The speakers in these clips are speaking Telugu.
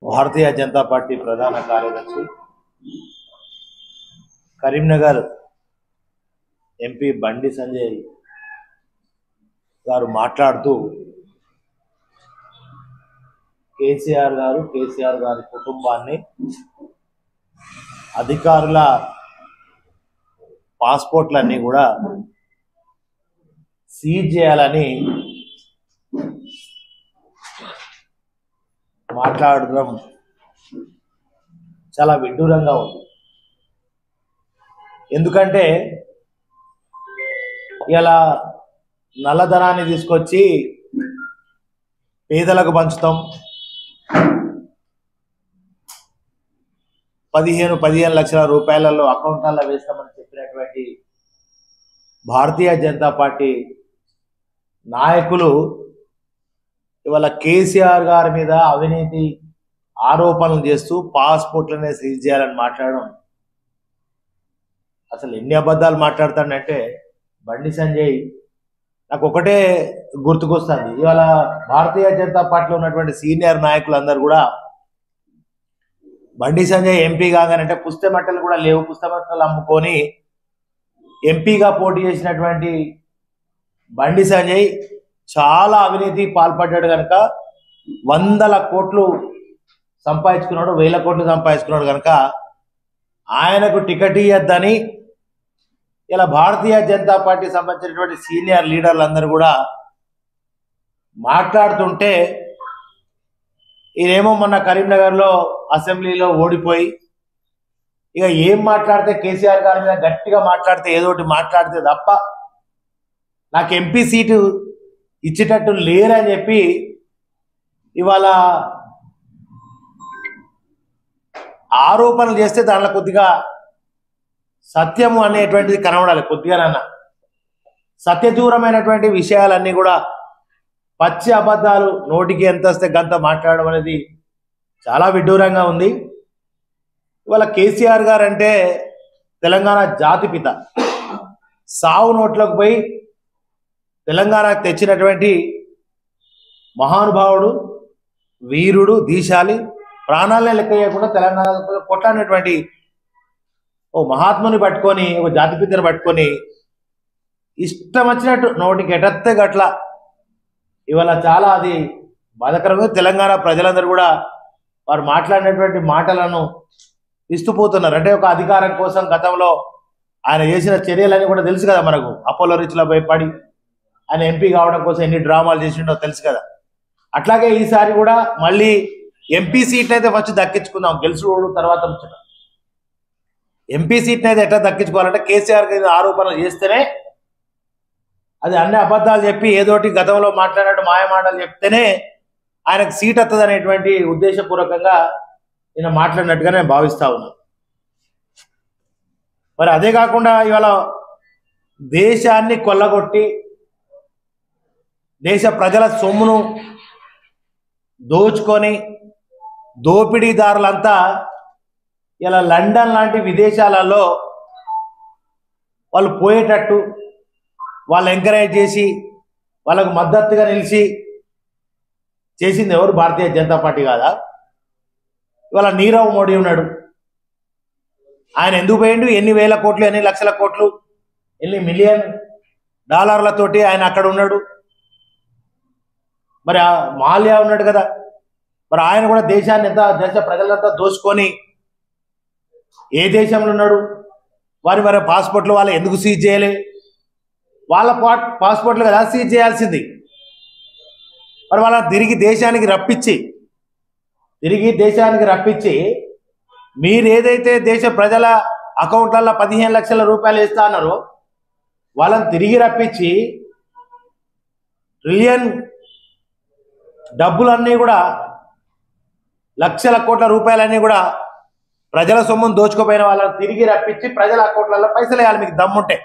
భారతీయ జనతా పార్టీ ప్రధాన కార్యదర్శి కరీంనగర్ ఎంపీ బండి సంజయ్ గారు మాట్లాడుతూ కేసీఆర్ గారి కుటుంబాన్ని అధికారుల పాస్పోర్ట్లన్నీ కూడా సీజ్ చేయాలని మాట్లాడడం చాలా విడ్డూరంగా ఉంది. ఎందుకంటే ఇలా నల్లధనాన్ని తీసుకొచ్చి పేదలకు పంచుతాం, 15 లక్షల రూపాయలలో అకౌంట్లలో వేస్తామని చెప్పినటువంటి భారతీయ జనతా పార్టీ నాయకులు ఇవాళ కేసీఆర్ గారి మీద అవినీతి ఆరోపణలు చేస్తూ పాస్పోర్ట్లనే సీజ్ చేయాలని మాట్లాడడం అసలు ఎన్ని అబద్ధాలు మాట్లాడతాడంటే బండి సంజయ్ నాకు ఒకటే గుర్తుకొస్తుంది. ఇవాళ భారతీయ జనతా పార్టీలో ఉన్నటువంటి సీనియర్ నాయకులందరూ కూడా బండి సంజయ్ ఎంపీ కాగానంటే పుస్తమట్టలు కూడా లేవు, పుస్తమట్టలు అమ్ముకొని ఎంపీగా పోటీ చేసినటువంటి బండి సంజయ్ చాలా అవినీతి పాల్పడ్డాడు కనుక 100 కోట్లు సంపాదించుకున్నాడు, 1000 కోట్లు సంపాదించుకున్నాడు కనుక ఆయనకు టికెట్ ఇవ్వద్దని ఇలా భారతీయ జనతా పార్టీ సంబంధించినటువంటి సీనియర్ లీడర్లందరూ కూడా మాట్లాడుతుంటే ఈయనేమో మొన్న కరీంనగర్లో అసెంబ్లీలో ఓడిపోయి ఇక ఏం మాట్లాడితే కేసీఆర్ గారి మీద గట్టిగా మాట్లాడితే ఏదోటి మాట్లాడితే తప్ప నాకు ఎంపీ సీటు ఇచ్చేటట్టు లేరని చెప్పి ఇవాళ ఆరోపణలు చేస్తే దానిలో కొద్దిగా సత్యము అనేటువంటిది కనబడాలి. కొద్దిగానన్నా సత్యదూరమైనటువంటి విషయాలన్నీ కూడా పచ్చి అబద్ధాలు నోటికి ఎంత వస్తే గంత మాట్లాడడం అనేది చాలా విడ్డూరంగా ఉంది. ఇవాళ కేసీఆర్ గారు అంటే తెలంగాణ జాతిపిత, సావు నోట్లకు పోయి తెలంగాణకు తెచ్చినటువంటి మహానుభావుడు, వీరుడు, దీశాలి, ప్రాణాలనే లెక్క చేయకుండా తెలంగాణ కొట్లాడినటువంటి ఓ మహాత్ముని పట్టుకొని, ఒక జాతిపితను పట్టుకొని ఇష్టం వచ్చినట్టు నోటికి ఎటత్తే గట్ల ఇవాళ చాలా అది బాధాకరంగా తెలంగాణ ప్రజలందరూ కూడా వారు మాట్లాడినటువంటి మాటలను ఇస్తుపోతున్నారు. అంటే ఒక అధికారం కోసం గతంలో ఆయన చేసిన చర్యలన్నీ కూడా తెలుసు కదా మనకు. అపోలో రిచ్లో భయపడి ఆయన ఎంపీ కావడం కోసం ఎన్ని డ్రామాలు చేసిండో తెలుసు కదా. అట్లాగే ఈసారి కూడా మళ్ళీ ఎంపీ సీట్ని అయితే ఫస్ట్ దక్కించుకుందాం, గెలుచుకోవడం తర్వాత ముచ్చట. ఎంపీ సీట్ని అయితే ఎట్లా దక్కించుకోవాలంటే కేసీఆర్ ఆరోపణలు చేస్తేనే, అది అన్ని అబద్ధాలు చెప్పి ఏదోటి గతంలో మాట్లాడినట్టు మాయ మాటలు చెప్తేనే ఆయనకు సీట్ వస్తుంది అనేటువంటి ఉద్దేశపూర్వకంగా నేను మాట్లాడినట్టుగా నేను భావిస్తా ఉన్నాను. మరి అదే కాకుండా ఇవాళ దేశాన్ని కొల్లగొట్టి దేశ ప్రజల సొమ్మును దోచుకొని దోపిడీదారులంతా ఇలా లండన్ లాంటి విదేశాలలో వాళ్ళు పోయేటట్టు వాళ్ళు ఎంకరేజ్ చేసి వాళ్ళకు మద్దతుగా నిలిచి చేసింది ఎవరు? భారతీయ జనతా పార్టీ కాదా? ఇవాళ నీరవ్ మోడీ ఉన్నాడు, ఆయన ఎందుకు పోయిండు? ఎన్ని వేల కోట్లు, ఎన్ని లక్షల కోట్లు, ఎన్ని మిలియన్ డాలర్లతోటి ఆయన అక్కడ ఉన్నాడు. మరి మాల్యా ఉన్నాడు కదా, మరి ఆయన కూడా దేశాన్ని ఎంత, దేశ ప్రజలంతా దోచుకొని ఏ దేశంలో ఉన్నాడు? వారి పాస్పోర్ట్లు వాళ్ళు ఎందుకు సీజ్ చేయలే? వాళ్ళ పాస్పోర్ట్లు కదా సీజ్ చేయాల్సింది. మరి వాళ్ళ తిరిగి దేశానికి రప్పించి మీరు ఏదైతే దేశ ప్రజల అకౌంట్లలో 15 లక్షల రూపాయలు వేస్తా అన్నారో వాళ్ళని తిరిగి రప్పించి ట్రిలియన్ డబ్బులన్నీ కూడా, లక్షల కోట్ల రూపాయలన్నీ కూడా ప్రజల సొమ్మును దోచుకుపోయిన వాళ్ళని తిరిగి రప్పించి ప్రజల అకౌంట్లలో పైసలు వేయాలి మీకు దమ్ముంటే,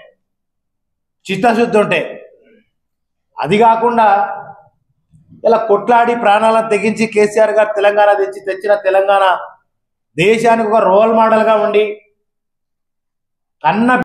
చిత్తశుద్ధి ఉంటే. అది కాకుండా ఇలా కొట్లాడి ప్రాణాలను తెగించి కేసీఆర్ గారు తెలంగాణ తెచ్చిన తెలంగాణ దేశానికి ఒక రోల్ మోడల్గా ఉండి కన్న